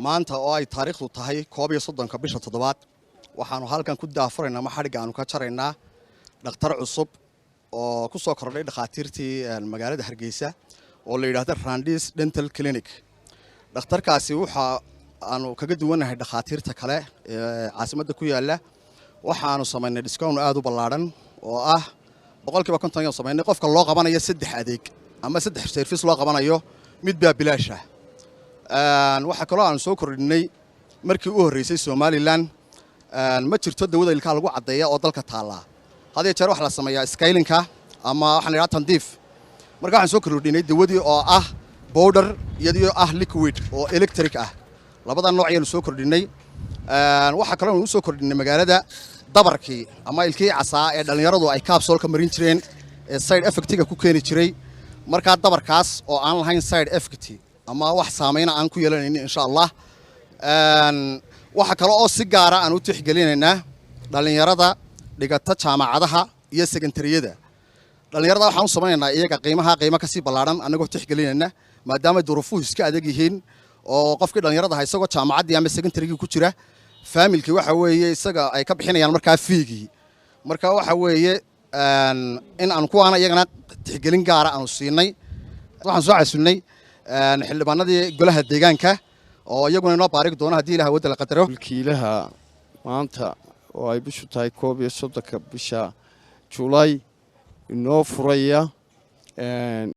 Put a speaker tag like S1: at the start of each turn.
S1: maanta oo ay taariikhdu tahay 31 bisha 7 waxaanu halkan ku daafuraynaa ma xariga aanu ka jaraynaa dhakhtar cusub oo ku soo kordhay dhakhaatiirtii magaalada Hargeysa oo la yiraahdo Randis Dental Clinic. dhakhtarkaasi waxa aanu kaga duwanahay dhakhaatiirta kale ee caasimadda ku yaala waxaanu sameynay discount aad u ballaaran oo ah 50% oo sameynay qofka loo qabanayo 3 adeeg ama 3 service loo qabanayo mid baa bilaash ah. waxa kale oo aan soo kordhinay markii uu horeysay Somaliland ma jirto dawada ilka lagu cadeeyo oo dalka taala hadii jeer wax la sameeyaa scaling-ka ama waxaan yiraahdaa tandiif marka waxaan soo kordhinay dawadii oo ah powder iyadoo ah liquid oo electric ah labada nooc ayaan soo kordhinay waxa kale oo soo kordhinay magaalada dabarkii ama ilkii casaa ee dhalinyaradu ay capsule ka marin jireen ee side effect-ga ku keeni jiray marka dabarkaas oo aan lahayn side effect ama wax saameyn aan ku yeelanaynin insha Allah waxa kale oo si gaar ah aan u tixgelinaynaa dhalinyarada dhigata jaamacadaha iyo secondariyada dhalinyarada waxaan u sameeynaa iyaga qiimo ka sii ballaaran anagoo tixgelinayna maadaama duruufuhu iska adag yihiin oo qofkii dhalinyarada ha isagoo jaamacadii ama secondarigi ku jira familkii waxa weeye isaga ay ka bixinayaan markaa fiigii marka waxa weeye in aan kuwaana iyagana tixgelin gaar ah aan siinay waxaan soo casunnay xildhibaanadii golaha deegaanka oo iyaguna inoo baarig doona hadii Ilaahay wada la qadaro
S2: wakiilaha maanta oo ay bishu tahay 31 bisha July inoo furaya